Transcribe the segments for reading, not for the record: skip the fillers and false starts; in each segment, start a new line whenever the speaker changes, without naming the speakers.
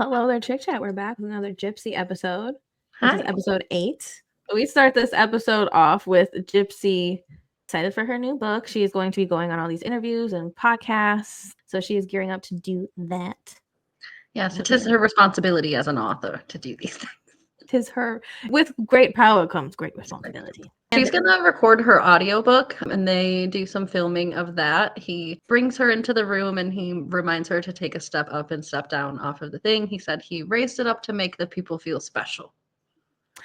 Hello there, Chick Chat. We're back with another Gypsy episode. This is
Hi.
episode 8. We start this episode off with Gypsy excited for her new book. She is going to be going on all these interviews and podcasts. So she is gearing up to do that.
Yes, it is her responsibility as an author to do these things.
Tis her. With great power comes great responsibility.
She's going to record her audiobook and they do some filming of that. He brings her into the room and he reminds her to take a step up and step down off of the thing. He said he raised it up to make the people feel special.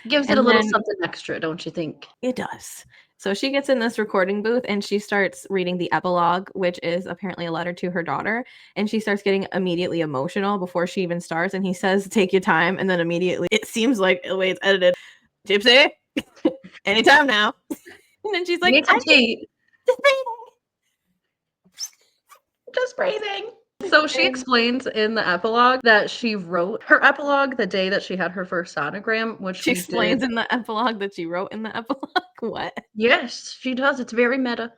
Gives it a little something extra, don't you think?
It does. So she gets in this recording booth and she starts reading the epilogue, which is apparently a letter to her daughter. And she starts getting immediately emotional before she even starts. And he says, take your time. And then immediately, it seems like the way it's edited, Gypsy, anytime now. And then she's like,
just breathing. So she explains in the epilogue that she wrote her epilogue the day that she had her first sonogram, which
she explains in the epilogue that she wrote in the epilogue. What?
Yes, she does. It's very meta.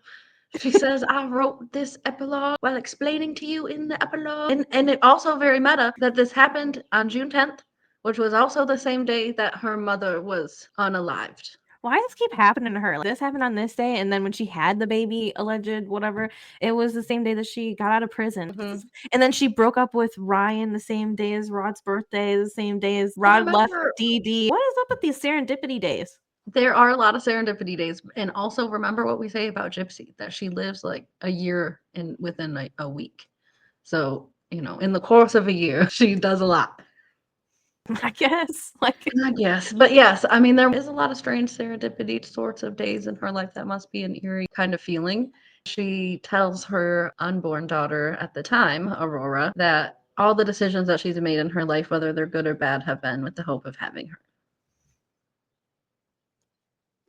She says, I wrote this epilogue while explaining to you in the epilogue. And it also very meta that this happened on June 10th, which was also the same day that her mother was unalived.
Why does this keep happening to her? Like, this happened on this day, and then when she had the baby, alleged, whatever, it was the same day that she got out of prison. Mm-hmm. And then she broke up with Ryan the same day as Rod's birthday, the same day as Rod left Dee Dee. What is up with these serendipity days?
There are a lot of serendipity days. And also remember what we say about Gypsy, that she lives like a year within a week. So, in the course of a year, she does a lot.
I guess.
But yes, I mean, there is a lot of strange serendipity sorts of days in her life that must be an eerie kind of feeling. She tells her unborn daughter at the time, Aurora, that all the decisions that she's made in her life, whether they're good or bad, have been with the hope of having her.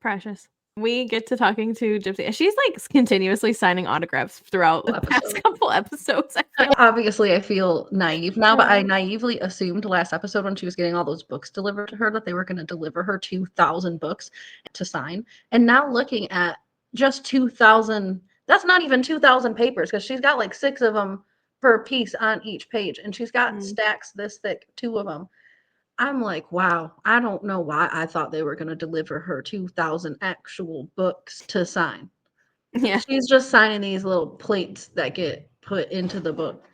Precious. We get to talking to Gypsy, and she's like continuously signing autographs throughout the past couple episodes.
Obviously, I feel naive now, but I naively assumed last episode when she was getting all those books delivered to her that they were going to deliver her 2,000 books to sign. And now looking at just 2,000, that's not even 2,000 papers because she's got like 6 of them per piece on each page, and she's got stacks this thick, 2 of them. I'm like, wow, I don't know why I thought they were going to deliver her 2,000 actual books to sign.
Yeah.
She's just signing these little plates that get put into the book.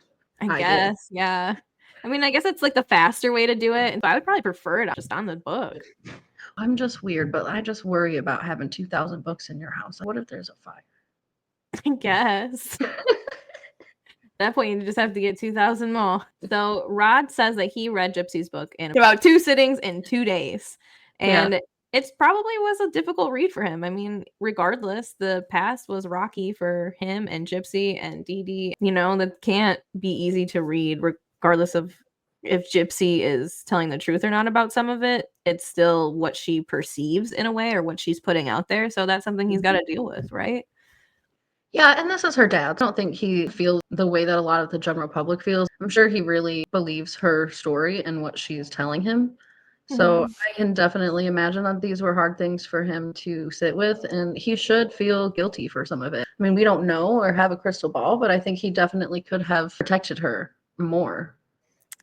I guess, yeah. I mean, I guess it's like the faster way to do it, but I would probably prefer it just on the book.
I'm just weird, but I just worry about having 2,000 books in your house. What if there's a fire?
I guess. At that point, you just have to get 2,000 more. So Rod says that he read Gypsy's book in about 2 sittings in 2 days. And it probably was a difficult read for him. I mean, regardless, the past was rocky for him and Gypsy and Dee Dee. That can't be easy to read, regardless of if Gypsy is telling the truth or not about some of it. It's still what she perceives in a way, or what she's putting out there. So that's something he's got to deal with, right?
Yeah, and this is her dad. I don't think he feels the way that a lot of the general public feels. I'm sure he really believes her story and what she's telling him. So I can definitely imagine that these were hard things for him to sit with, and he should feel guilty for some of it. I mean, we don't know or have a crystal ball, but I think he definitely could have protected her more.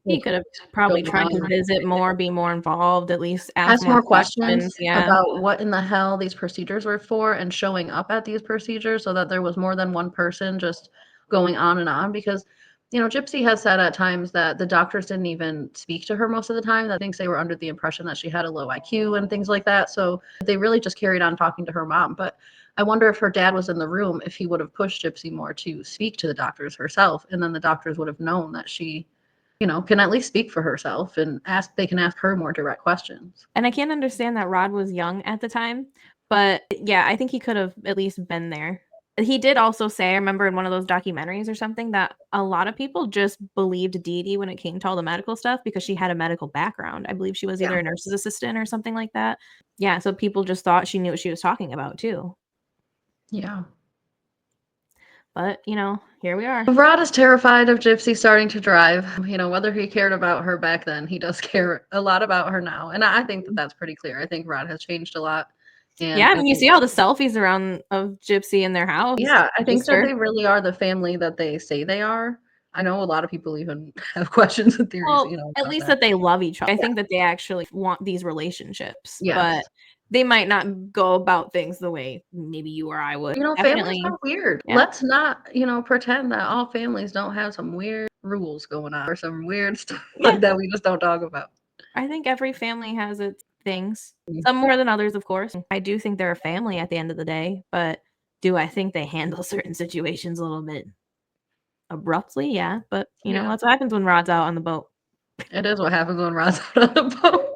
He could have probably tried to visit more, be more involved, at least ask
more questions about what in the hell these procedures were for, and showing up at these procedures so that there was more than one person just going on and on. Because, Gypsy has said at times that the doctors didn't even speak to her most of the time. That thinks they were under the impression that she had a low IQ and things like that. So they really just carried on talking to her mom. But I wonder if her dad was in the room, if he would have pushed Gypsy more to speak to the doctors herself. And then the doctors would have known that she can at least speak for herself, and they can ask her more direct questions.
And I can't understand that Rod was young at the time, but yeah, I think he could have at least been there. He did also say, I remember in one of those documentaries or something, that a lot of people just believed Dee Dee when it came to all the medical stuff because she had a medical background. I believe she was either a nurse's assistant or something like that. Yeah, so people just thought she knew what she was talking about too.
Yeah.
But, here we are.
Rod is terrified of Gypsy starting to drive. Whether he cared about her back then, he does care a lot about her now. And I think that that's pretty clear. I think Rod has changed a lot.
And yeah, I mean, you see all the selfies around of Gypsy in their house.
Yeah, I think that they really are the family that they say they are. I know a lot of people even have questions and theories,
well, at least that they love each other. I think that they actually want these relationships, but they might not go about things the way maybe you or I would.
Families are weird.
Yeah.
Let's not, pretend that all families don't have some weird rules going on or some weird stuff like that we just don't talk about.
I think every family has its things, some more than others, of course. I do think they're a family at the end of the day, but do I think they handle certain situations a little bit abruptly? Yeah, but that's what happens when Rod's out on the boat.
It is what happens when Rod's out on the boat.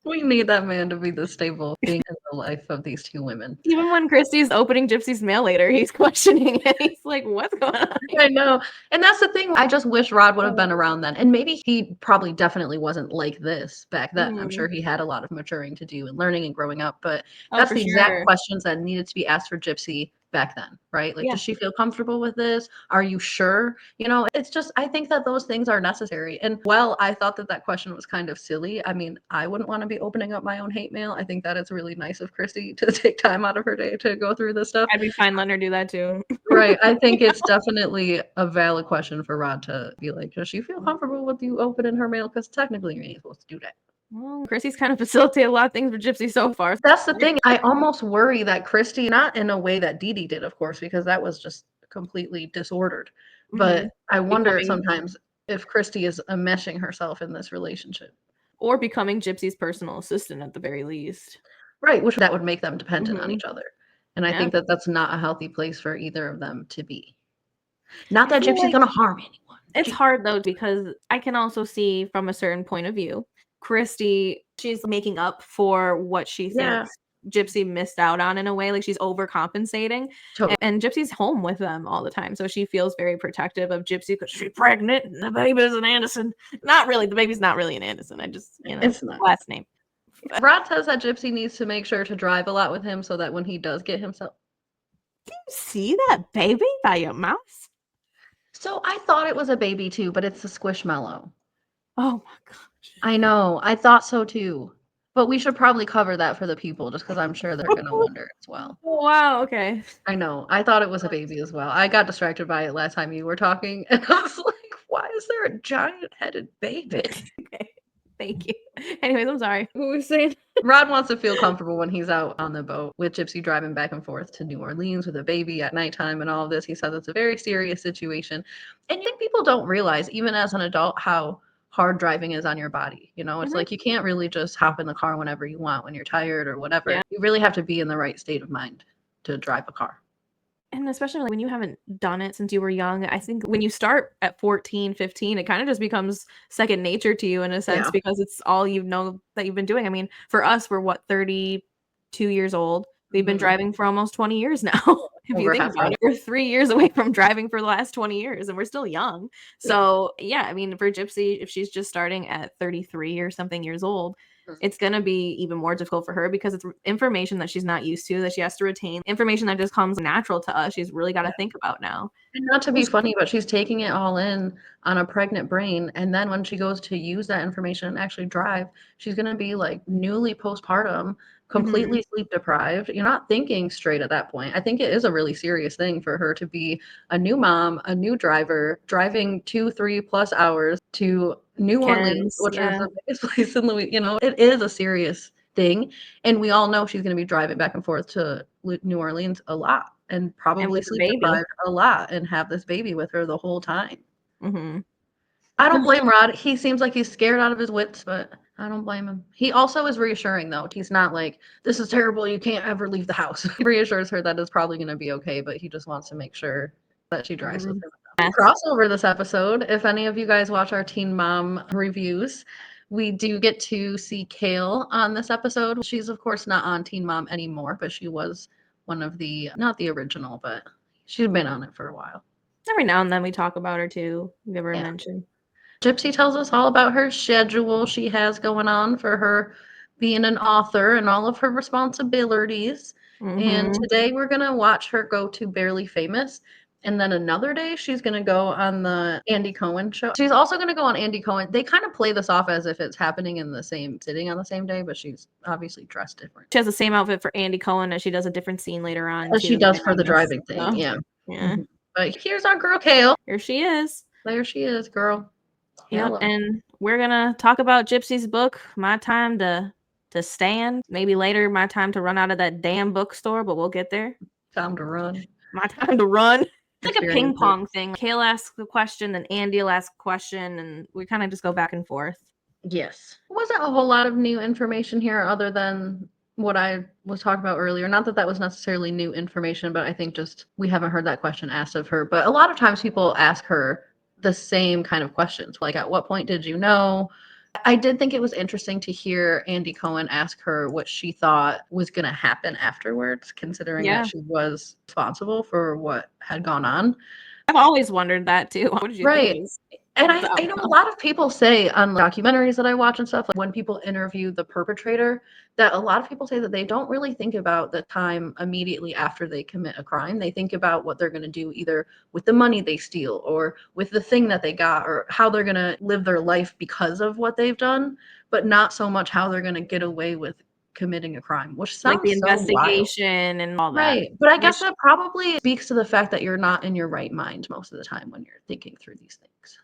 We need that man to be the stable thing in the life of these two women.
Even when Kristy's opening Gypsy's mail later, he's questioning it. He's like, "What's going on?"
I know. And that's the thing. I just wish Rod would have been around then. And maybe he probably definitely wasn't like this back then. I'm sure he had a lot of maturing to do and learning and growing up. But that's the exact questions that needed to be asked for Gypsy back then, right? Like, does she feel comfortable with this? Are you sure? It's just, I think that those things are necessary. And while I thought that question was kind of silly, I mean, I wouldn't want to be opening up my own hate mail. I think that it's really nice of Kristy to take time out of her day to go through this stuff.
I'd be fine letting her do that too.
Right. I think it's definitely a valid question for Rod to be like, does she feel comfortable with you opening her mail? Because technically you ain't supposed to do that.
Well, Kristy's kind of facilitated a lot of things for Gypsy so far.
That's the thing. I almost worry that Kristy, not in a way that Dee Dee did, of course, because that was just completely disordered. But I wonder sometimes if Kristy is enmeshing herself in this relationship.
Or becoming Gypsy's personal assistant at the very least.
Right, which that would make them dependent on each other. And I think that that's not a healthy place for either of them to be. Not that Gypsy's going to harm anyone.
It's hard though, because I can also see from a certain point of view, Kristy, she's making up for what she thinks Gypsy missed out on in a way. Like she's overcompensating. Totally. And Gypsy's home with them all the time. So she feels very protective of Gypsy because she's pregnant and the baby's an Anderson. Not really. The baby's not really an Anderson. I just, it's not. Last name.
Rod says that Gypsy needs to make sure to drive a lot with him so that when he does get himself.
Do you see that baby by your mouse?
So I thought it was a baby too, but it's a squishmallow.
Oh my gosh.
I know. I thought so too. But we should probably cover that for the people just because I'm sure they're going to wonder as well.
Oh, wow. Okay.
I know. I thought it was a baby as well. I got distracted by it last time you were talking. And I was like, why is there a giant-headed baby?
Okay. Thank you. Anyways, I'm sorry. What were we saying?
Rod wants to feel comfortable when he's out on the boat with Gypsy driving back and forth to New Orleans with a baby at nighttime and all of this. He says it's a very serious situation. And I think people don't realize, even as an adult, how hard driving is on your body. It's like you can't really just hop in the car whenever you want when you're tired or whatever. Yeah. You really have to be in the right state of mind to drive a car.
And especially when you haven't done it since you were young, I think when you start at 14, 15, it kind of just becomes second nature to you in a sense because it's all you know that you've been doing. I mean, for us, we're 32 years old. We've been driving for almost 20 years now. If you think about it, we're 3 years away from driving for the last 20 years and we're still young. So I mean, for Gypsy, if she's just starting at 33 or something years old, it's going to be even more difficult for her because it's information that she's not used to, that she has to retain, information that just comes natural to us. She's really got to think about now.
And not to be funny, but she's taking it all in on a pregnant brain. And then when she goes to use that information and actually drive, she's going to be like newly postpartum, completely sleep deprived. You're not thinking straight at that point. I think it is a really serious thing for her to be a new mom, a new driver, driving 2-3+ hours to New Orleans, which is the biggest place in Louisiana. It is a serious thing. And we all know she's going to be driving back and forth to New Orleans a lot and probably sleep deprived a lot and have this baby with her the whole time. I don't blame Rod. He seems like he's scared out of his wits, but I don't blame him. He also is reassuring, though. He's not like, this is terrible, you can't ever leave the house. He reassures her that it's probably going to be okay, but he just wants to make sure that she drives with him. Crossover this episode. If any of you guys watch our Teen Mom reviews, we do get to see Kale on this episode. She's, of course, not on Teen Mom anymore, but she was one of the, not the original, but she's been on it for a while.
Every now and then we talk about her, too. Give her a mention.
Gypsy tells us all about her schedule she has going on for her being an author and all of her responsibilities. And today we're going to watch her go to Barely Famous. And then another day she's going to go on the Andy Cohen show. She's also going to go on Andy Cohen. They kind of play this off as if it's happening in the same sitting on the same day, but she's obviously dressed different.
She has the same outfit for Andy Cohen as she does a different scene later on.
As she does for the driving thing. Yeah. But here's our girl Kale.
Here she is.
There she is, girl.
Yep,
Hello.
and we're gonna talk about Gypsy's book, My Time to Stand. Maybe later, My Time to Run Out of that damn bookstore, but we'll get there.
Time to run.
My Time to Run. It's like a ping
Experience
pong thing. Kayla asks a question, then Andy will ask a question, and we kind of just go back and forth.
Yes. Wasn't a whole lot of new information here other than what I was talking about earlier. Not that that was necessarily new information, but I think just we haven't heard that question asked of her. But a lot of times people ask her the same kind of questions, like, at what point did you know? I did think it was interesting to hear Andy Cohen ask her what she thought was going to happen afterwards, considering that she was responsible for what had gone on.
I've always wondered that too. What did you think was
And I know a lot of people say on documentaries that I watch and stuff, like when people interview the perpetrator, that a lot of people say that they don't really think about the time immediately after they commit a crime. They think about what they're going to do either with the money they steal or with the thing that they got or how they're going to live their life because of what they've done, but not so much how they're going to get away with committing a crime, which sounds
like the
so wild.
investigation and all that.
Right. But I guess that probably speaks to the fact that you're not in your right mind most of the time when you're thinking through these things.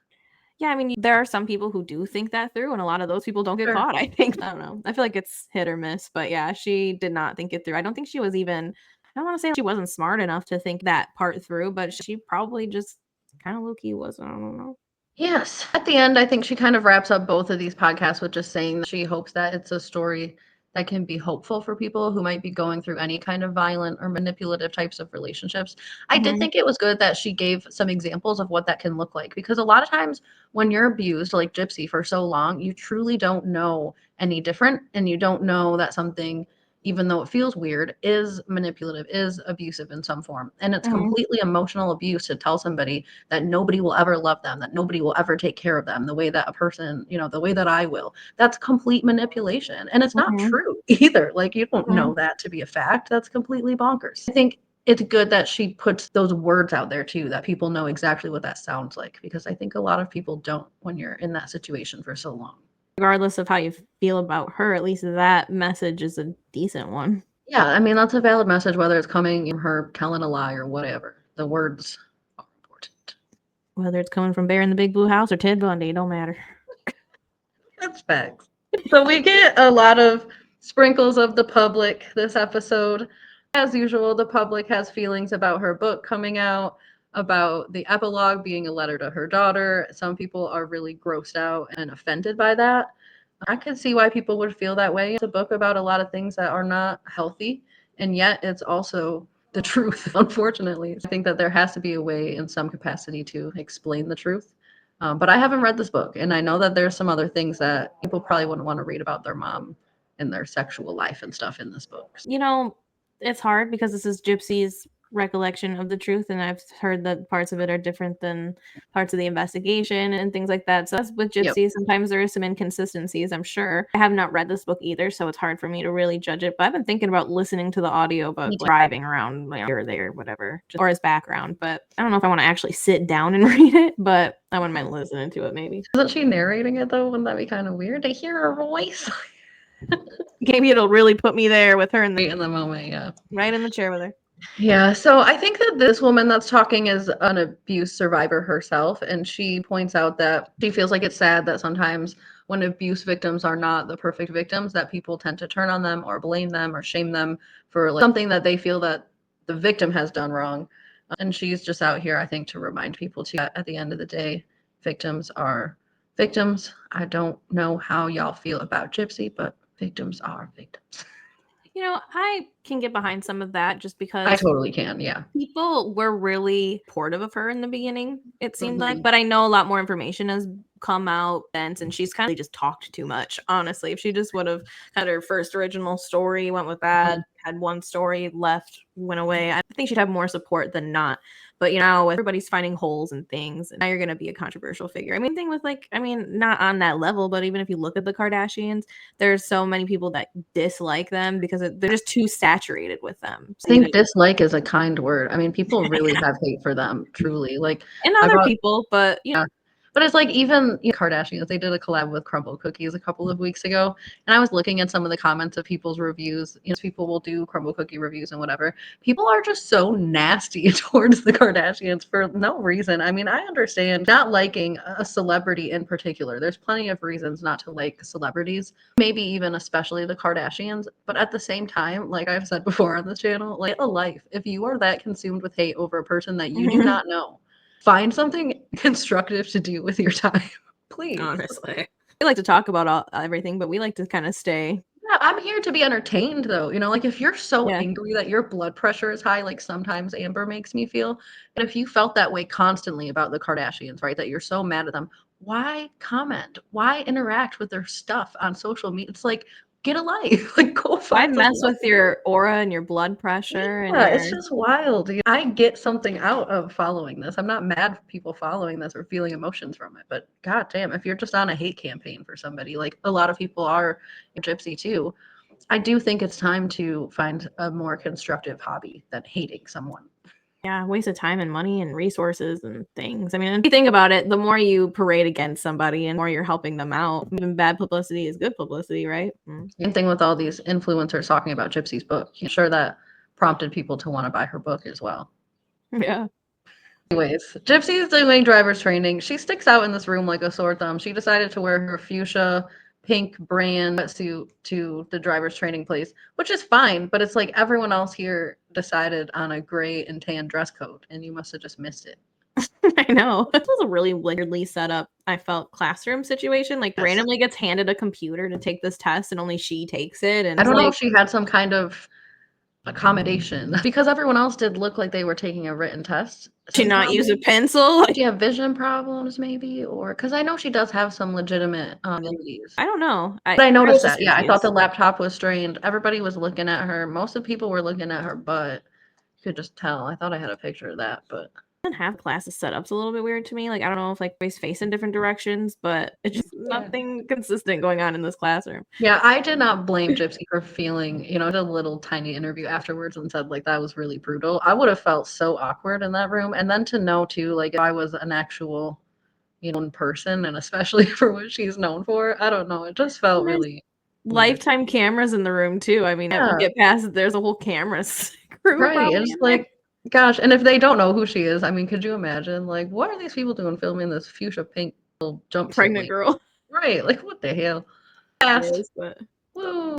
Yeah, I mean, there are some people who do think that through, and a lot of those people don't get caught, I think. I don't know. I feel like it's hit or miss, but yeah, she did not think it through. I don't think she was even, I don't want to say she wasn't smart enough to think that part through, but she probably just kind of low-key was. I don't know.
Yes. At the end, I think she kind of wraps up both of these podcasts with just saying that she hopes that it's a story that can be hopeful for people who might be going through any kind of violent or manipulative types of relationships. I did think it was good that she gave some examples of what that can look like, because a lot of times when you're abused like Gypsy for so long, you truly don't know any different, and you don't know that something, even though it feels weird, is manipulative, is abusive in some form. And it's completely emotional abuse to tell somebody that nobody will ever love them, that nobody will ever take care of them the way that a person, the way that I will. That's complete manipulation. And it's not true either. Like, you don't know that to be a fact. That's completely bonkers. I think it's good that she puts those words out there too, that people know exactly what that sounds like, because I think a lot of people don't when you're in that situation for so long.
Regardless of how you feel about her, at least that message is a decent one.
Yeah, I mean, that's a valid message, whether it's coming from her telling a lie or whatever. The words are important.
Whether it's coming from Bear in the Big Blue House or Ted Bundy, it don't matter.
That's facts. So we get a lot of sprinkles of the public this episode. As usual, the public has feelings about her book coming out, about the epilogue being a letter to her daughter. Some people are really grossed out and offended by that. I can see why people would feel that way. It's a book about a lot of things that are not healthy, and yet it's also the truth, unfortunately. I think that there has to be a way in some capacity to explain the truth. But I haven't read this book, and I know that there's some other things that people probably wouldn't want to read about their mom and their sexual life and stuff in this book.
It's hard because this is Gypsy's recollection of the truth, and I've heard that parts of it are different than parts of the investigation and things like that. So as with Gypsy, sometimes there is some inconsistencies, I'm sure. I have not read this book either, so it's hard for me to really judge it, but I've been thinking about listening to the audio about driving around here or there, whatever, or as background, but I don't know if I want to actually sit down and read it, but I wouldn't mind listening to it maybe.
Isn't she narrating it though? Wouldn't that be kind of weird to hear her voice?
Maybe it'll really put me there with her in the
moment, yeah.
Right in the chair with her.
Yeah, so I think that this woman that's talking is an abuse survivor herself, and she points out that she feels like it's sad that sometimes when abuse victims are not the perfect victims, that people tend to turn on them or blame them or shame them for something that they feel that the victim has done wrong. And she's just out here, I think, to remind people too that at the end of the day, victims are victims. I don't know how y'all feel about Gypsy, but victims are victims.
I can get behind some of that just because
I totally can, yeah.
People were really supportive of her in the beginning, it seemed like, but I know a lot more information has come out since, and she's kind of just talked too much, honestly. If she just would have had her first original story, went with that, had one story left, went away, I think she'd have more support than not. But everybody's finding holes and things, and now you're going to be a controversial figure. I mean, thing with not on that level, but even if you look at the Kardashians, there's so many people that dislike them because they're just too saturated with them.
So, I think dislike is a kind word. I mean, people really have hate for them, truly. Like,
and other people, but
But it's like even Kardashians, they did a collab with Crumble Cookies a couple of weeks ago, and I was looking at some of the comments of people's reviews. People will do Crumble Cookie reviews and whatever. People are just so nasty towards the Kardashians for no reason. I mean, I understand not liking a celebrity in particular. There's plenty of reasons not to like celebrities, maybe even especially the Kardashians. But at the same time, like I've said before on this channel, like a life. If you are that consumed with hate over a person that you do not know, find something constructive to do with your time, please.
Honestly, we like to talk about everything, but we like to kind of stay.
Yeah, I'm here to be entertained, though. Like if you're so angry that your blood pressure is high, like sometimes Amber makes me feel, and if you felt that way constantly about the Kardashians, right, that you're so mad at them, why comment? Why interact with their stuff on social media? It's like, get a life. Like, go find
Why mess with your aura and your blood pressure?
Yeah, it's just wild. I get something out of following this. I'm not mad for people following this or feeling emotions from it, but goddamn, if you're just on a hate campaign for somebody, like a lot of people are, Gypsy too, I do think it's time to find a more constructive hobby than hating someone.
Yeah, waste of time and money and resources and things. I mean, if you think about it, the more you parade against somebody and the more you're helping them out, even bad publicity is good publicity, right?
Same thing with all these influencers talking about Gypsy's book. I'm sure that prompted people to want to buy her book as well.
Yeah.
Anyways, Gypsy is doing driver's training. She sticks out in this room like a sore thumb. She decided to wear her fuchsia pink brand suit to the driver's training place, which is fine, but it's like everyone else here decided on a gray and tan dress code, and you must have just missed it.
I know. This was a really weirdly set up, I felt, classroom situation. Like, randomly gets handed a computer to take this test, and only she takes it. And
I don't know if she had some kind of accommodation because everyone else did look like they were taking a written test.
Did she not use a pencil?
Did she have vision problems, maybe? Or because I know she does have some legitimate abilities.
I don't know.
I noticed that. Yeah, I thought the laptop was strained. Everybody was looking at her. Most of the people were looking at her butt. You could just tell. I thought I had a picture of that, but
have classes set up's a little bit weird to me. Like, I don't know if like they face in different directions, but it's just nothing consistent going on in this classroom.
Yeah, I did not blame Gypsy for feeling, did a little tiny interview afterwards and said like that was really brutal. I would have felt so awkward in that room. And then to know too, like if I was an actual, person, and especially for what she's known for, I don't know. It just felt really
lifetime cameras in the room too. I mean, get past it, there's a whole camera crew.
Right. It's like, gosh, and if they don't know who she is, I mean, could you imagine? Like, what are these people doing filming this fuchsia pink little jumpsuit?
Pregnant girl.
Right. Like, what the hell?
She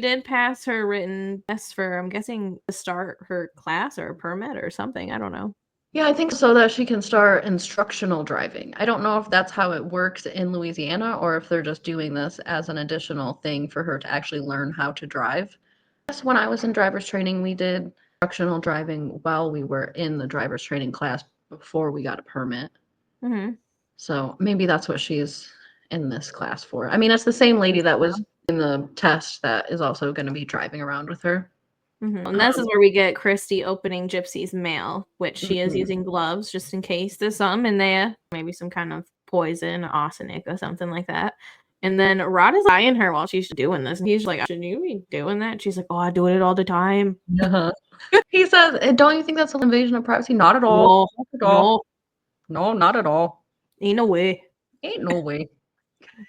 did pass her written test for, I'm guessing, to start her class or a permit or something. I don't know.
Yeah, I think so that she can start instructional driving. I don't know if that's how it works in Louisiana or if they're just doing this as an additional thing for her to actually learn how to drive. Yes, when I was in driver's training, we did instructional driving while we were in the driver's training class before we got a permit. So maybe that's what she's in this class for. I mean, it's the same lady that was in the test that is also going to be driving around with her.
And this is where we get Kristy opening Gypsy's mail, which she is using gloves just in case there's some in there, maybe some kind of poison, arsenic or something like that. And then Rod is eyeing her while she's doing this, and he's like, "Shouldn't you be doing that?" She's like, "Oh, I do it all the time."
He says, "Don't you think that's an invasion of privacy?" Not at all.
No, not at all.
No, not at all.
Ain't no way.
Ain't no way.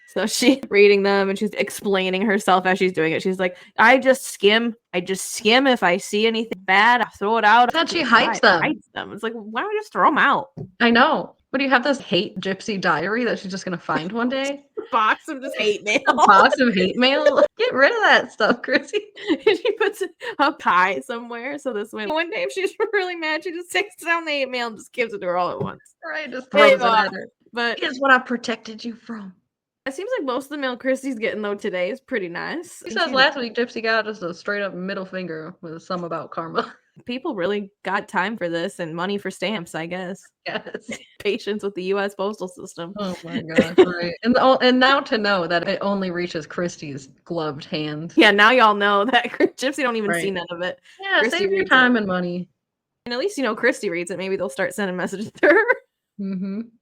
So she's reading them and she's explaining herself as she's doing it. She's like, I just skim. If I see anything bad, I throw it out.
And she hides them.
It's like, why don't you just throw them out?
I know. But do you have this hate Gypsy diary that she's just going to find one day?
A box of just hate mail.
A box of hate mail? Get rid of that stuff, Kristy.
She puts a pie somewhere. So this way, one day if she's really mad, she just takes down the hate mail and just gives it to her all at once.
Right, just throws it at her.
But
here's what I protected you from.
It seems like most of the mail Kristy's getting though today is pretty nice.
He says last week Gypsy got just a straight up middle finger with some about karma.
People really got time for this and money for stamps, I guess.
Yes.
Patience with the U.S. postal system.
Oh my gosh, right. And now to know that it only reaches Kristy's gloved hand.
Yeah, now y'all know that Gypsy don't even see none of it.
Yeah, Kristy save your time and money.
And at least Kristy reads it. Maybe they'll start sending messages to her.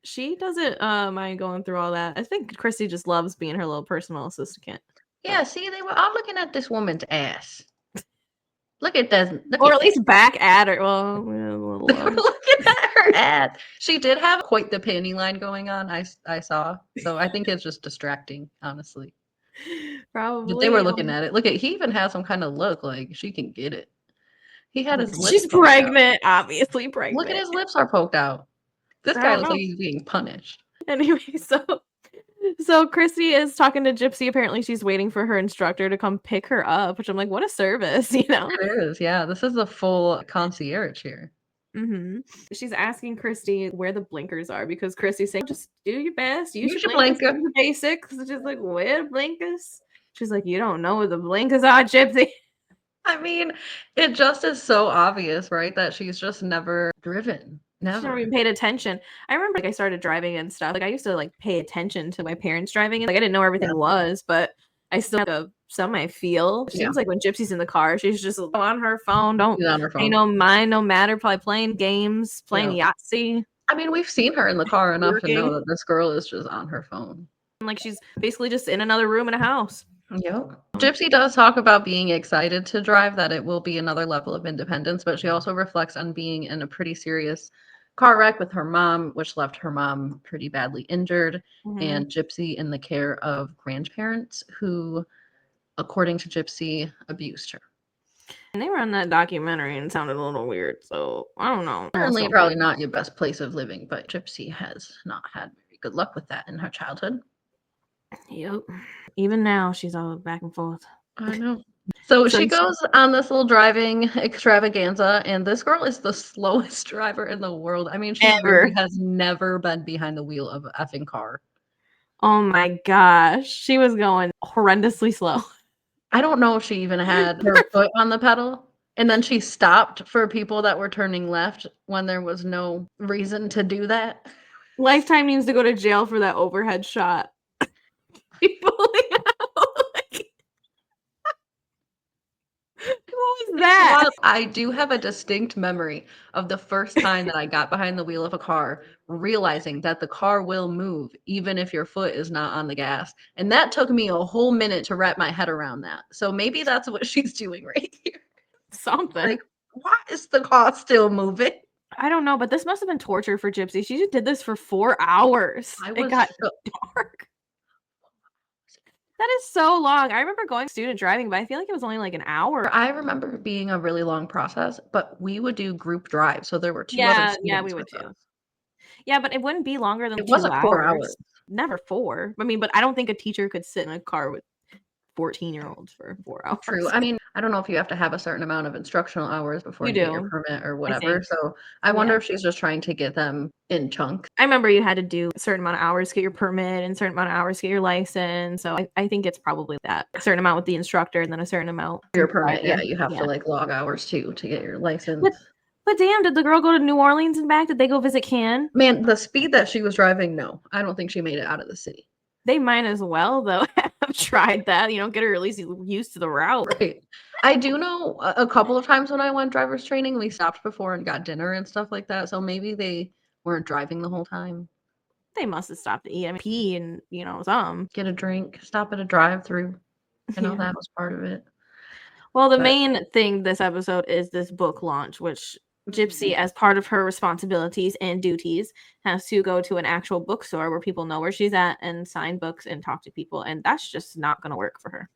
She doesn't mind going through all that. I think Kristy just loves being her little personal assistant.
Yeah, see, they were all looking at this woman's ass. Look at this.
Or at least back at her. Well,
Look at her ad. She did have quite the panty line going on. I saw. So I think it's just distracting, honestly.
Probably.
But they were looking at it. Look at, he even has some kind of look like she can get it. He had his lips.
She's pregnant, obviously pregnant.
Look at his lips are poked out. This guy looks like he's being punished.
Anyway, so Kristy is talking to Gypsy. Apparently, she's waiting for her instructor to come pick her up, which I'm like, what a service, you know?
It is, yeah. This is a full concierge here.
She's asking Kristy where the blinkers are because Kristy's saying, just do your best.
Use your blinker.
The basics. She's like, where the blinkers? She's like, you don't know where the blinkers are, Gypsy.
I mean, it just is so obvious, right? That she's just never driven. Never.
She's never even paid attention. I remember, like, I started driving and stuff. Like, I used to, like, pay attention to my parents driving. Like, I didn't know where everything was, but I still have a semi-feel. It seems like when Gypsy's in the car, she's just on her phone. Pay no mind, no matter. Probably playing games, playing Yahtzee.
I mean, we've seen her in the car enough to know that this girl is just on her phone.
Like, she's basically just in another room in a house.
Yep. Gypsy does talk about being excited to drive, that it will be another level of independence, but she also reflects on being in a pretty serious car wreck with her mom, which left her mom pretty badly injured, and Gypsy in the care of grandparents who, according to Gypsy, abused her.
And they were on that documentary and sounded a little weird, so I don't know.
Certainly probably not your best place of living, but Gypsy has not had very good luck with that in her childhood.
Yep. Even now, she's all back and forth.
I know. So she goes on this little driving extravaganza, and this girl is the slowest driver in the world. I mean, she really has never been behind the wheel of an effing car.
Oh my gosh. She was going horrendously slow.
I don't know if she even had her foot on the pedal. And then she stopped for people that were turning left when there was no reason to do that.
Lifetime needs to go to jail for that overhead shot. People, what was that?
Well, I do have a distinct memory of the first time that I got behind the wheel of a car, realizing that the car will move even if your foot is not on the gas. And that took me a whole minute to wrap my head around that. So maybe that's what she's doing right here.
Something.
Like, why is the car still moving?
I don't know, but this must have been torture for Gypsy. She just did this for 4 hours. It got dark. That is so long. I remember going student driving, but I feel like it was only like an hour.
I remember it being a really long process, but we would do group drive, so there were two other students.
Yeah, we would too. Yeah, but it wouldn't be longer than 2 hours.
It wasn't 4 hours.
Never 4. I mean, but I don't think a teacher could sit in a car with 14-year-olds for 4 hours.
True. I mean, I don't know if you have to have a certain amount of instructional hours before you get your permit or whatever. So I wonder if she's just trying to get them in chunks.
I remember you had to do a certain amount of hours to get your permit and a certain amount of hours to get your license. So I think it's probably that. A certain amount with the instructor and then a certain amount.
Your permit, you have to like log hours too to get your license.
But damn, did the girl go to New Orleans and back? Did they go visit Ken?
Man, the speed that she was driving, no. I don't think she made it out of the city.
They might as well, though, have tried that. Get her at least used to the route.
Right. I do know a couple of times when I went driver's training, we stopped before and got dinner and stuff like that. So maybe they weren't driving the whole time.
They must have stopped to eat. I mean, pee and, some.
Get a drink, stop at a drive-thru. That was part of it.
Well, the main thing this episode is this book launch, which Gypsy, as part of her responsibilities and duties, has to go to an actual bookstore where people know where she's at and sign books and talk to people. And that's just not going to work for her.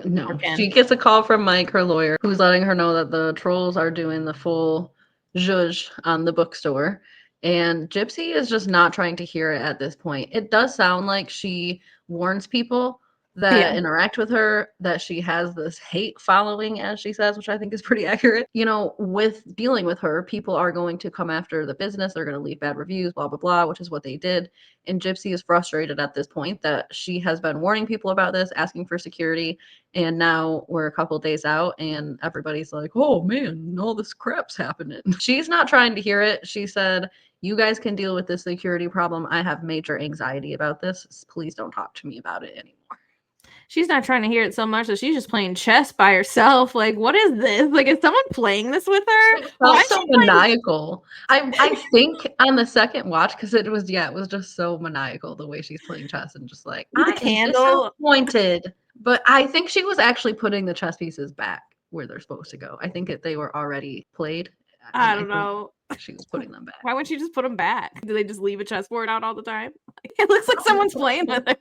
No. She gets a call from Mike, her lawyer, who's letting her know that the trolls are doing the full zhuzh on the bookstore. And Gypsy is just not trying to hear it at this point. It does sound like she warns people that interact with her, that she has this hate following, as she says, which I think is pretty accurate. With dealing with her, people are going to come after the business. They're going to leave bad reviews, blah, blah, blah, which is what they did. And Gypsy is frustrated at this point that she has been warning people about this, asking for security. And now we're a couple days out and everybody's like, oh man, all this crap's happening. She's not trying to hear it. She said, you guys can deal with this security problem. I have major anxiety about this. Please don't talk to me about it anymore.
She's not trying to hear it so much that she's just playing chess by herself. Like, what is this? Like, is someone playing this with her?
It felt so maniacal. I think on the second watch, because it was just so maniacal the way she's playing chess and just like, I am disappointed. But I think she was actually putting the chess pieces back. where they're supposed to go. I think that they were already played.
I don't know.
She was putting them back.
Why wouldn't she just put them back? Do they just leave a chessboard out all the time? It looks like someone's playing with her.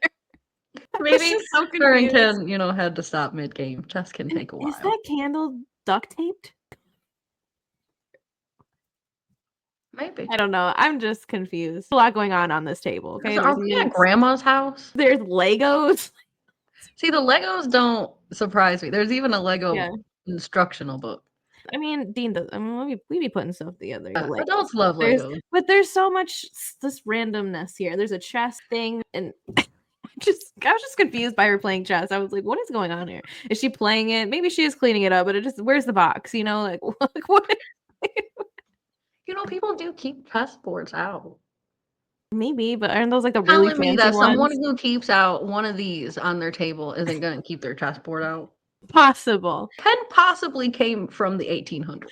Maybe
so
her and Ken, had to stop mid-game. Chess can take a while.
Is that candle duct taped?
Maybe.
I don't know. I'm just confused. There's a lot going on this table. Okay,
are we at Grandma's house?
There's Legos.
See, the Legos don't surprise me. There's even a Lego instructional book.
I mean, Dean does. I mean, we be putting stuff together.
Adults love Legos.
But there's so much this randomness here. There's a chess thing, and I was just confused by her playing chess. I was like, what is going on here? Is she playing it? Maybe she is cleaning it up, but where's the box? Like what?
People do keep chessboards out.
Maybe, but aren't those like the really fancy ones?
Someone who keeps out one of these on their table isn't going to keep their chessboard out?
Possible.
Pen possibly came from the 1800s.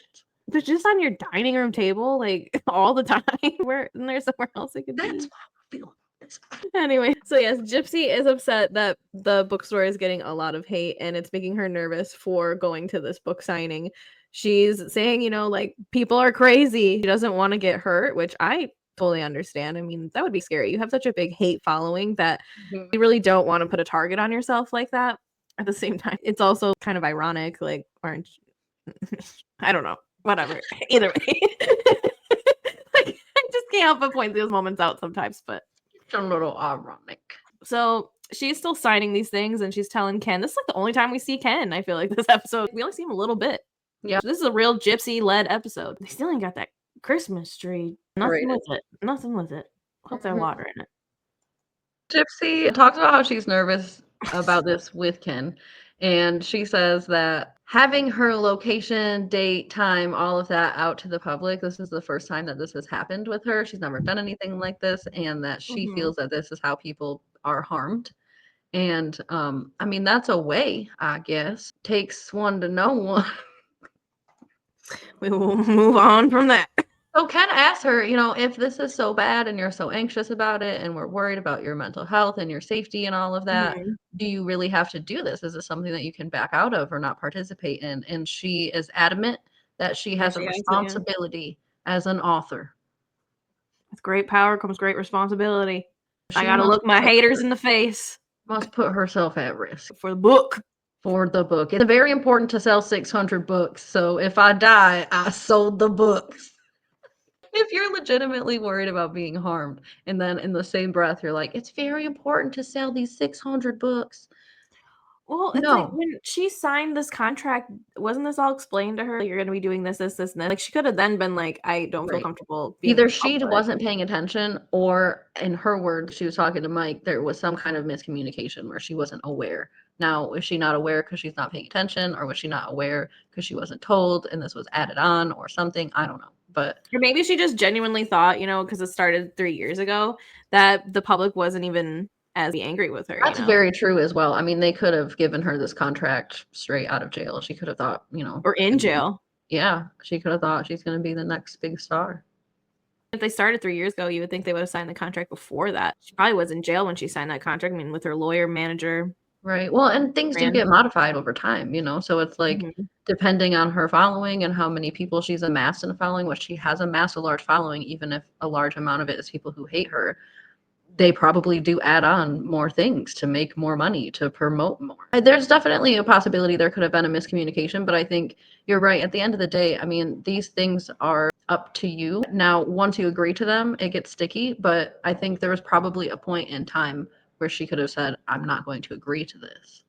But just on your dining room table, like all the time. Isn't there somewhere else it could be?
That's why I feel this.
Anyway, so yes, Gypsy is upset that the bookstore is getting a lot of hate and it's making her nervous for going to this book signing. She's saying, like people are crazy. She doesn't want to get hurt, which I totally understand. I mean, that would be scary. You have such a big hate following that you really don't want to put a target on yourself like that. At the same time, it's also kind of ironic, like, I don't know, whatever. Either way, I just can't help but point those moments out sometimes, but
it's a little ironic.
So she's still signing these things, and she's telling Ken, this is like the only time we see Ken, I feel like, this episode. We only see him a little bit. Yeah. So this is a real Gypsy-led episode. They still ain't got that Christmas tree. Nothing with it. Hope there's water in it.
Gypsy talks about how she's nervous about this with Ken, and she says that having her location, date, time, all of that out to the public, this is the first time that this has happened with her. She's never done anything like this, and that she feels that this is how people are harmed. And I mean, that's a way, I guess. Takes one to know one.
We will move on from that.
So Ken asked her, if this is so bad and you're so anxious about it and we're worried about your mental health and your safety and all of that, do you really have to do this? Is it something that you can back out of or not participate in? And she is adamant that she has a responsibility as an author.
With great power comes great responsibility. I got to look my haters in the face.
Must put herself at risk.
For the book.
It's very important to sell 600 books. So if I die, I sold the books. If you're legitimately worried about being harmed, and then in the same breath, you're like, it's very important to sell these 600 books.
Well, it's like when she signed this contract, wasn't this all explained to her? You're going to be doing this, and that. Like, she could have then been like, I don't feel comfortable.
Either she wasn't paying attention, or in her words, she was talking to Mike, there was some kind of miscommunication where she wasn't aware. Now, is she not aware because she's not paying attention, or was she not aware because she wasn't told and this was added on or something? I don't know. But
or maybe she just genuinely thought, because it started 3 years ago, that the public wasn't even as angry with her.
That's very true as well. I mean, they could have given her this contract straight out of jail. She could have thought,
or in jail.
Yeah, she could have thought she's going to be the next big star.
If they started 3 years ago, you would think they would have signed the contract before that. She probably was in jail when she signed that contract. I mean, with her lawyer, manager.
Right. Well, and things do get modified over time, so it's like depending on her following and how many people she's amassed in a following, which she has amassed a large following, even if a large amount of it is people who hate her, they probably do add on more things to make more money, to promote more. There's definitely a possibility there could have been a miscommunication, but I think you're right. At the end of the day, I mean, these things are up to you. Now, once you agree to them, it gets sticky, but I think there was probably a point in time where she could have said, I'm not going to agree to this.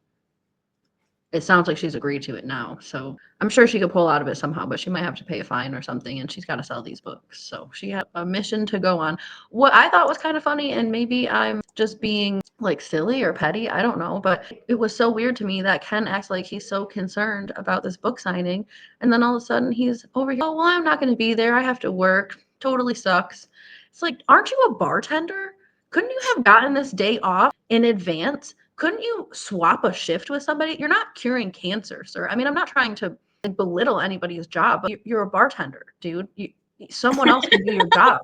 It sounds like she's agreed to it now. So I'm sure she could pull out of it somehow, but she might have to pay a fine or something, and she's got to sell these books. So she had a mission to go on. What I thought was kind of funny, and maybe I'm just being like silly or petty, I don't know, but it was so weird to me that Ken acts like he's so concerned about this book signing. And then all of a sudden he's over here, oh, well, I'm not going to be there. I have to work. Totally sucks. It's like, aren't you a bartender? Couldn't you have gotten this day off in advance? Couldn't you swap a shift with somebody? You're not curing cancer, sir. I mean, I'm not trying to belittle anybody's job, but you're a bartender, dude. Someone else can do your job.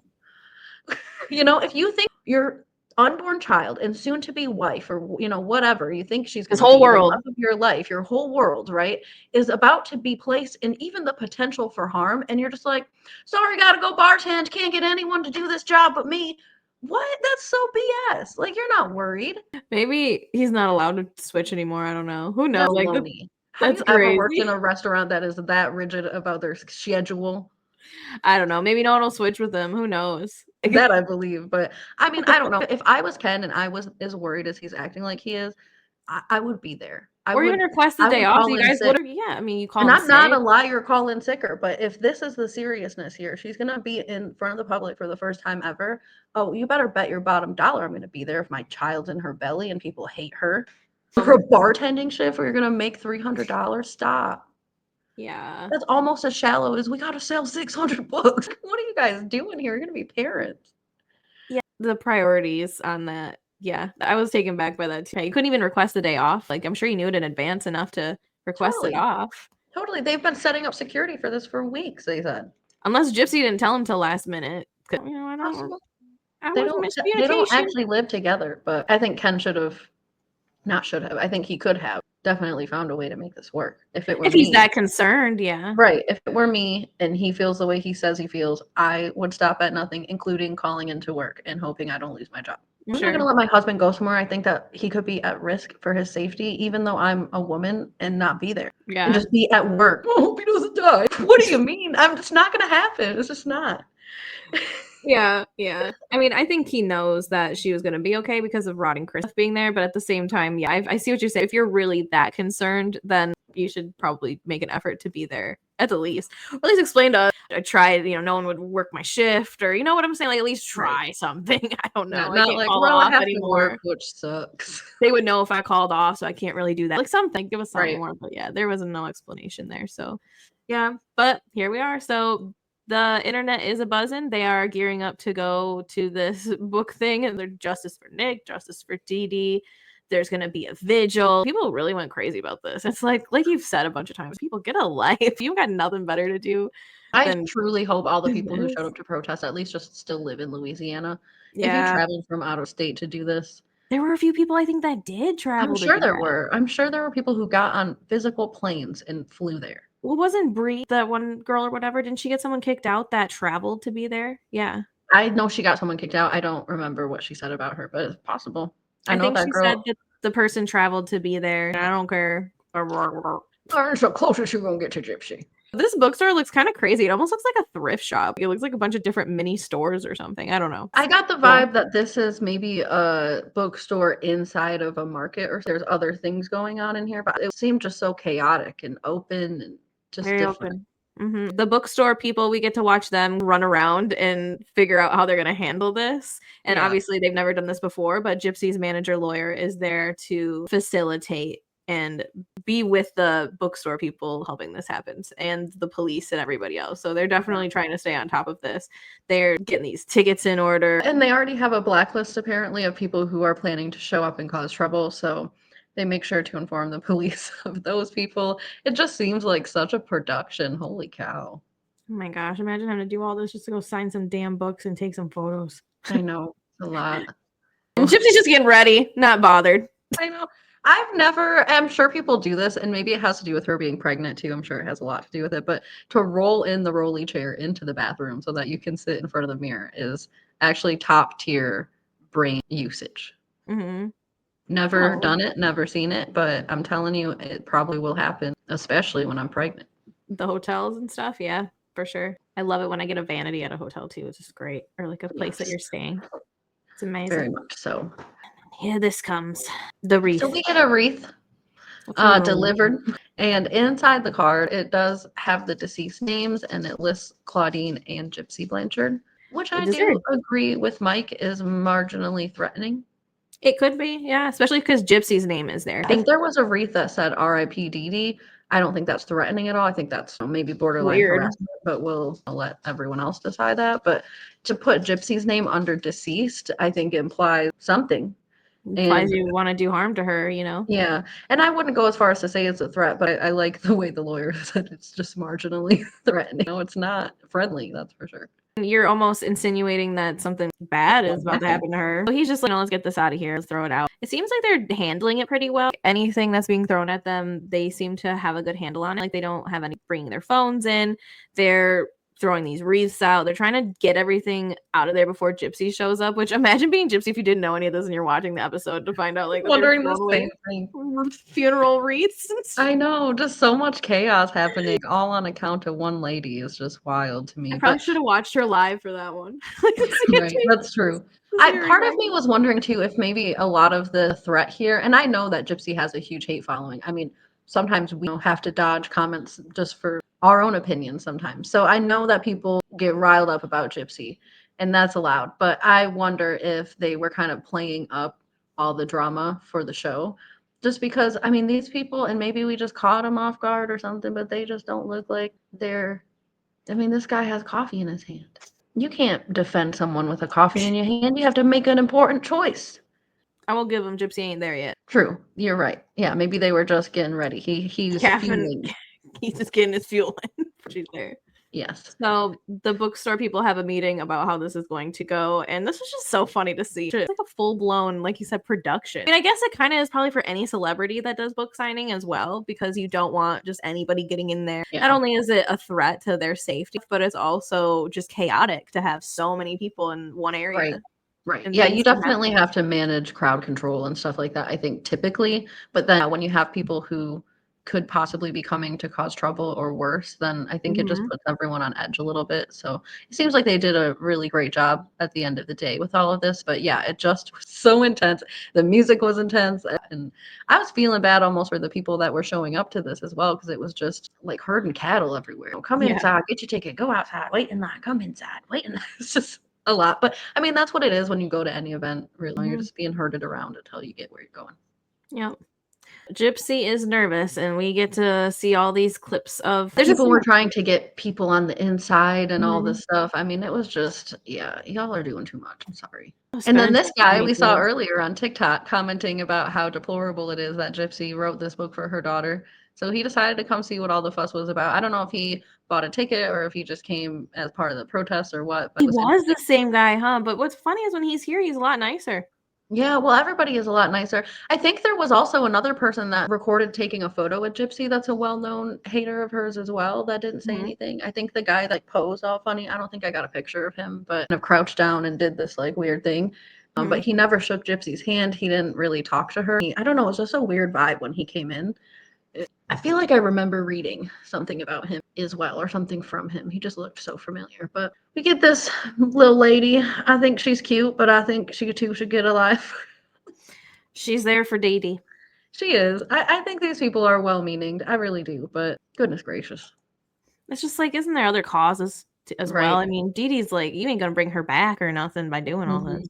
If you think you're unborn child and soon to be wife, or whatever you think she's going
His
to
whole
be, the
world.
love of your life, your whole world, right, is about to be placed in even the potential for harm, and you're just like, sorry, gotta go bartend, can't get anyone to do this job but me. What? That's so BS. Like, you're not worried.
Maybe he's not allowed to switch anymore. I don't know. Who knows?
That's
Like
baloney. Have
that's
you ever worked
crazy.
in a restaurant that is that rigid about their schedule?
I don't know. Maybe no one will switch with him. Who knows?
That I believe, but I mean, I don't know. If I was Ken and I was as worried as he's acting like he is, I would be there.
Or even request the
I
day
would
off. So
call
you
in
guys
sick.
would, yeah. I mean, you call
And
him
I'm not a
sick.
liar, call in sicker, but if this is the seriousness here, she's gonna be in front of the public for the first time ever. Oh, you better bet your bottom dollar I'm gonna be there if my child's in her belly and people hate her. For a bartending shift where you're gonna make $300, stop.
Yeah.
That's almost as shallow as we gotta sell 600 books. What are you guys doing here? You're gonna be parents.
Yeah. The priorities on that. Yeah. I was taken back by that too. You couldn't even request the day off. Like, I'm sure you knew it in advance enough to request it off.
Totally. They've been setting up security for this for weeks, they said.
Unless Gypsy didn't tell him till last minute. I was
They don't
miscommunication.
actually live together, but I think Ken I think he could have definitely found a way to make this work. If it were
If he's
me.
that concerned, yeah.
Right. If it were me and he feels the way he says he feels, I would stop at nothing, including calling into work and hoping I don't lose my job. I'm not going to let my husband go somewhere. I think that he could be at risk for his safety, even though I'm a woman, and not be there.
Yeah.
And just be at work. I hope he doesn't die. What do you mean? It's not going to happen. It's just not.
Yeah. I mean, I think he knows that she was going to be okay because of Rod and Chris being there. But at the same time, yeah, I see what you're saying. If you're really that concerned, then you should probably make an effort to be there at the least. Or at least explain to us. I tried, no one would work my shift, or you know what I'm saying? Like, at least try something. I don't know. I can't
like,
call
well,
off
I have
anymore.
to work, which sucks.
They would know if I called off, so I can't really do that. Like something, give us something
Right.
more. But yeah, there was no explanation there. So yeah, but here we are. So the internet is a buzzing. They are gearing up to go to this book thing, and they're justice for Nick, justice for Dee Dee. There's gonna be a vigil. People really went crazy about this. It's like you've said a bunch of times, people get a life. You got nothing better to do.
I truly hope all the people who showed up to protest at least just still live in Louisiana. Yeah. If you traveled from out of state to do this.
There were a few people I think that did travel.
I'm sure there were. I'm sure there were people who got on physical planes and flew there.
Well, wasn't Bree, that one girl or whatever, didn't she get someone kicked out that traveled to be there? Yeah.
I know she got someone kicked out. I don't remember what she said about her, but it's possible.
I think she said that the person traveled to be there. I don't care.
It's the closest you're going to get to Gypsy.
This bookstore looks kind of crazy. It almost looks like a thrift shop. It looks like a bunch of different mini stores or something. I don't know.
I got the vibe that this is maybe a bookstore inside of a market, or there's other things going on in here, but it seemed just so chaotic and open and just
very
different.
Open. Mm-hmm. The bookstore people, we get to watch them run around and figure out how they're going to handle this. And obviously they've never done this before, but Gypsy's manager lawyer is there to facilitate and be with the bookstore people helping this happen, and the police and everybody else. So they're definitely trying to stay on top of this. They're getting these tickets in order. And
they already have a blacklist apparently of people who are planning to show up and cause trouble. So they make sure to inform the police of those people. It just seems like such a production. Holy cow.
Oh my gosh. Imagine having to do all this just to go sign some damn books and take some photos.
I know. A lot.
And Gypsy's just getting ready, not bothered.
I know. I'm sure people do this, and maybe it has to do with her being pregnant too. I'm sure it has a lot to do with it, but to roll in the rolly chair into the bathroom so that you can sit in front of the mirror is actually top tier brain usage.
Mm-hmm.
Never done it, never seen it, but I'm telling you, it probably will happen, especially when I'm pregnant.
The hotels and stuff, yeah, for sure. I love it when I get a vanity at a hotel too. It's just great, or like a place that you're staying. It's amazing.
Very much so.
Here this comes, the wreath.
So we get a wreath delivered, and inside the card it does have the deceased names, and it lists Claudine and Gypsy Blanchard, which I do agree with Mike is marginally threatening.
It could be, yeah, especially because Gypsy's name is there.
If there was a wreath that said R.I.P. Dee Dee, I don't think that's threatening at all. I think that's maybe borderline harassment, but we'll let everyone else decide that. But to put Gypsy's name under deceased, I think implies something.
Implies you want to do harm to her,
Yeah, and I wouldn't go as far as to say it's a threat, but I like the way the lawyer said it's just marginally threatening. It's not friendly, that's for sure.
You're almost insinuating that something bad is about to happen to her. So he's just like, let's get this out of here. Let's throw it out. It seems like they're handling it pretty well. Anything that's being thrown at them, they seem to have a good handle on it. Like they don't have any bringing their phones in. They're throwing these wreaths out. They're trying to get everything out of there before Gypsy shows up, which imagine being Gypsy if you didn't know any of this and you're watching the episode to find out like
wondering the same thing.
Funeral wreaths.
I know, just so much chaos happening all on account of one lady is just wild to me.
I probably should have watched her live for that one.
Right, that's true. Part of me was wondering too if maybe a lot of the threat here, and I know that Gypsy has a huge hate following. I mean, sometimes we have to dodge comments just for our own opinion sometimes. So I know that people get riled up about Gypsy, and that's allowed. But I wonder if they were kind of playing up all the drama for the show. Just because, I mean, these people, and maybe we just caught them off guard or something, but they just don't look like they're. I mean, this guy has coffee in his hand. You can't defend someone with a coffee in your hand. You have to make an important choice.
I will give him Gypsy ain't there yet.
True. You're right. Yeah, maybe they were just getting ready. He's fueling.
He's just getting his fuel in. She's there.
Yes.
So the bookstore people have a meeting about how this is going to go, and this was just so funny to see. It's like a full-blown, like you said, production. I mean, I guess it kind of is probably for any celebrity that does book signing as well, because you don't want just anybody getting in there. Yeah. Not only is it a threat to their safety, but it's also just chaotic to have so many people in one area.
Right. Yeah, you definitely have to manage crowd control and stuff like that, I think, typically. But then when you have people who could possibly be coming to cause trouble or worse, then I think it just puts everyone on edge a little bit. So it seems like they did a really great job at the end of the day with all of this. But yeah, it just was so intense. The music was intense. And I was feeling bad almost for the people that were showing up to this as well, because it was just like herding cattle everywhere. Come inside, get your ticket, go outside, wait in line, come inside, wait in line. It's just a lot. But I mean, that's what it is when you go to any event, really. You're just being herded around until you get where you're going.
Yep. Gypsy is nervous, and we get to see all these clips of
people were trying to get people on the inside and all this stuff. I mean, it was just, yeah, y'all are doing too much. I'm sorry. And then this guy we saw earlier on TikTok commenting about how deplorable it is that Gypsy wrote this book for her daughter. So he decided to come see what all the fuss was about. I don't know if he bought a ticket or if he just came as part of the protest or what. But
he was the same guy, huh? But what's funny is when he's here, he's a lot nicer.
Yeah, well, everybody is a lot nicer. I think there was also another person that recorded taking a photo with Gypsy that's a well-known hater of hers as well that didn't say anything. I think the guy that posed all funny, I don't think I got a picture of him, but kind of crouched down and did this like weird thing. But he never shook Gypsy's hand. He didn't really talk to her. I don't know, it was just a weird vibe when he came in. I feel like I remember reading something about him as well, or something from him. He just looked so familiar. But we get this little lady. I think she's cute, but I think she too should get a life.
She's there for Dee Dee.
She is. I think these people are well-meaning. I really do. But goodness gracious.
It's just like, isn't there other causes as well? I mean, Dee Dee's like, you ain't going to bring her back or nothing by doing all this.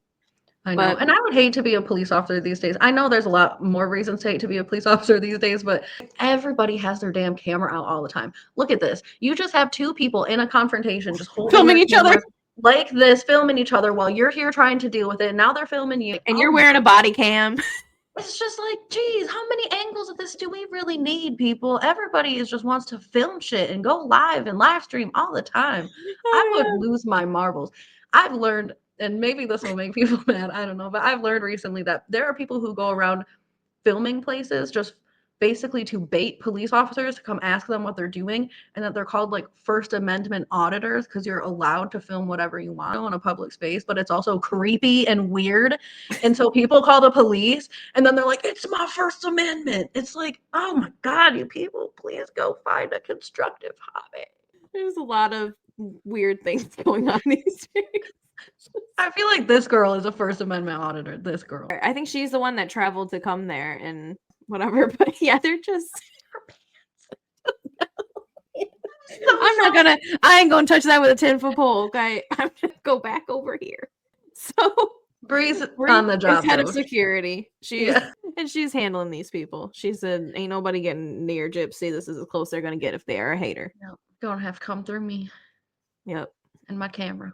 I know. And I would hate to be a police officer these days. I know there's a lot more reasons to hate to be a police officer these days, but everybody has their damn camera out all the time. Look at this. You just have two people in a confrontation just holding
filming each other
like this, filming each other while you're here trying to deal with it. Now they're filming you.
And you're wearing a body cam.
It's just like, geez, how many angles of this do we really need, people? Everybody just wants to film shit and go live and live stream all the time. I would lose my marbles. I've learned, and maybe this will make people mad, I don't know, but I've learned recently that there are people who go around filming places just basically to bait police officers to come ask them what they're doing, and that they're called like First Amendment auditors because you're allowed to film whatever you want in a public space, but it's also creepy and weird. And so people call the police and then they're like, it's my First Amendment. It's like, oh my God, you people, please go find a constructive hobby.
There's a lot of weird things going on these days.
I feel like this girl is a First Amendment auditor. This girl.
I think she's the one that traveled to come there and whatever, but yeah, they're just I ain't gonna touch that with a 10-foot pole, okay? I'm gonna go back over here. So
Bree's on the job.
Head of security. She's handling these people. She said, ain't nobody getting near Gypsy. This is as close they're gonna get if they are a hater.
No, gonna have to come through me.
Yep.
And my camera.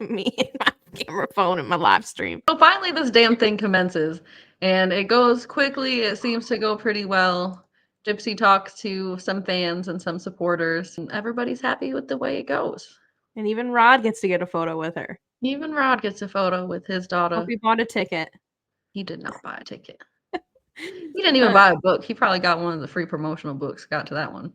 Me and my camera phone and my live stream.
So finally this damn thing commences and it goes quickly. It seems to go pretty well. Gypsy talks to some fans and some supporters and everybody's happy with the way it goes.
And even Rod gets to get a photo with her.
Even Rod gets a photo with his daughter.
Hope he bought a ticket.
He did not buy a ticket. He didn't even buy a book. He probably got one of the free promotional books, got to that one.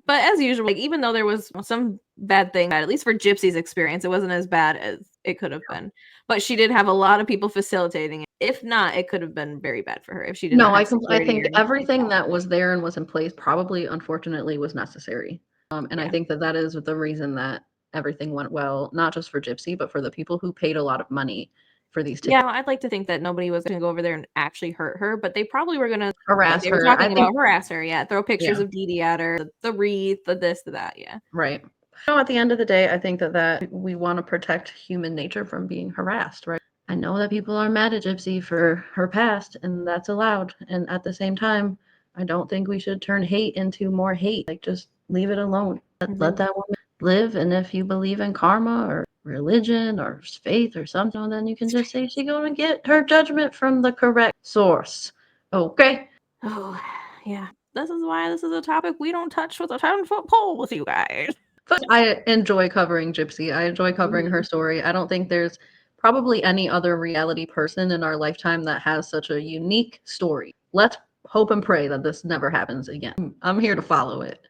But as usual, like, even though there was some bad thing, at least for Gypsy's experience, it wasn't as bad as it could have been. But she did have a lot of people facilitating it. If not, it could have been very bad for her if she didn't.
No, I think everything that was there and was in place probably, unfortunately, was necessary. And I think that is the reason that everything went well, not just for Gypsy, but for the people who paid a lot of money for these tickets.
Yeah, I'd like to think that nobody was going to go over there and actually hurt her, but they probably were going to
harass her.
Harass her, yeah. Throw pictures of Dee Dee at her, the wreath, the this, the that, yeah.
Right. So at the end of the day, I think that we want to protect human nature from being harassed, right? I know that people are mad at Gypsy for her past, and that's allowed. And at the same time, I don't think we should turn hate into more hate. Like, just leave it alone. Let that woman live, and if you believe in karma or religion or faith or something, then you can just say she's going to get her judgment from the correct source. Okay?
Oh, yeah. This is why this is a topic we don't touch with a 10-foot pole with you guys.
But I enjoy covering Gypsy. I enjoy covering her story. I don't think there's probably any other reality person in our lifetime that has such a unique story. Let's hope and pray that this never happens again. I'm here to follow it.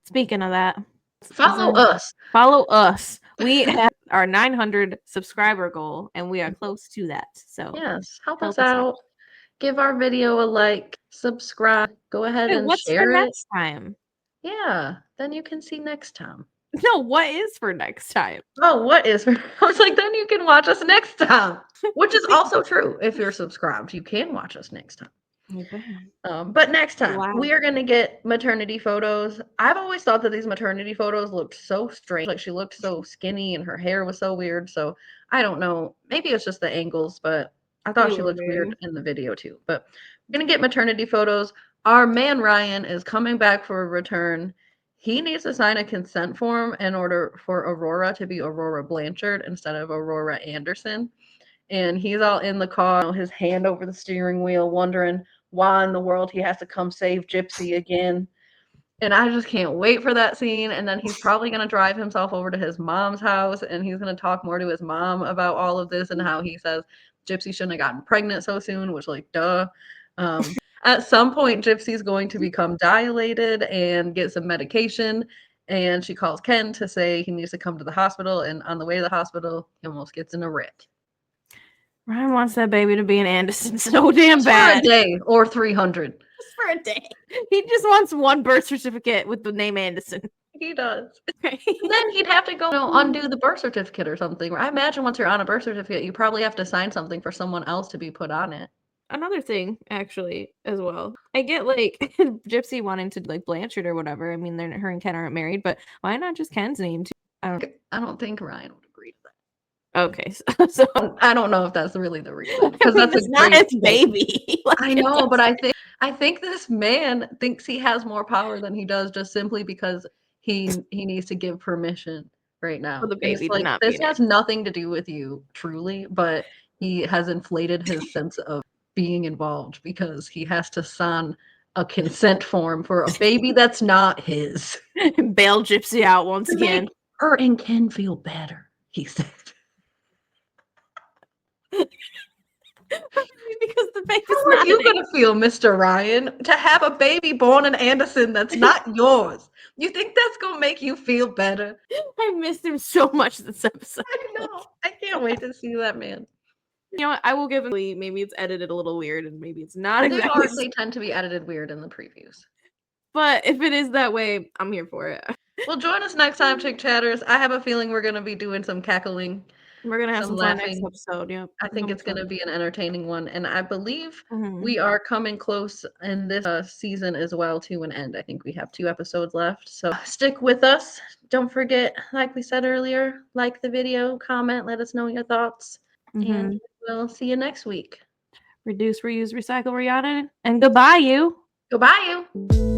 Speaking of that,
follow us.
Follow us. We have our 900 subscriber goal, and we are close to that. So
yes, help us out. Give our video a like, subscribe. Go ahead and share it.
Next time?
Yeah, then you can see next time.
No, what is for next time?
Oh, what is for? I was like, then you can watch us next time, which is also true. If you're subscribed, you can watch us next time.
Okay.
But next time we are going to get maternity photos. I've always thought that these maternity photos looked so strange. Like, she looked so skinny and her hair was so weird. So I don't know. Maybe it's just the angles, but I thought she looked weird in the video too. But we're going to get maternity photos. Our man Ryan is coming back for a return. He needs to sign a consent form in order for Aurora to be Aurora Blanchard instead of Aurora Anderson. And he's all in the car, his hand over the steering wheel, wondering why in the world he has to come save Gypsy again. And I just can't wait for that scene. And then he's probably going to drive himself over to his mom's house, and he's going to talk more to his mom about all of this and how he says Gypsy shouldn't have gotten pregnant so soon, which, like, duh. At some point, Gypsy's going to become dilated and get some medication, and she calls Ken to say he needs to come to the hospital, and on the way to the hospital, he almost gets in a wreck.
Ryan wants that baby to be an Anderson so damn bad.
For a day or 300.
Just for a day. He just wants one birth certificate with the name Anderson.
He does. Then he'd have to go undo the birth certificate or something. I imagine once you're on a birth certificate, you probably have to sign something for someone else to be put on it.
Another thing, actually, as well. I get, like, Gypsy wanting to, like, Blanchard or whatever. I mean, her and Ken aren't married, but why not just Ken's name too?
I don't think Ryan would agree to
that. Okay, so
I don't know if that's really the reason, because that's
not his baby.
Like, I know, but I think this man thinks he has more power than he does, just simply because he needs to give permission right now.
The baby
like, this has nothing to do with you, truly, but he has inflated his sense of being involved because he has to sign a consent form for a baby that's not his.
Bail Gypsy out once again.
Her and Ken feel better, he said.
Because the baby's
How are you gonna feel, Mr. Ryan, to have a baby born in Anderson that's not yours? You think that's gonna make you feel better?
I missed him so much this episode.
I know. I can't wait to see that man.
You know what? I will give it. Maybe it's edited a little weird, and maybe it's not exactly.
They tend to be edited weird in the previews.
But if it is that way, I'm here for it.
Well, join us next time, ChickChatters. I have a feeling we're gonna be doing some cackling.
We're gonna have some fun next episode. Yeah,
I think it's gonna be an entertaining one, and I believe we are coming close in this season as well to an end. I think we have 2 episodes left, so stick with us. Don't forget, like we said earlier, like the video, comment, let us know your thoughts, and we'll see you next week.
Reduce, reuse, recycle, reaudit, and goodbye, you.
Goodbye, you.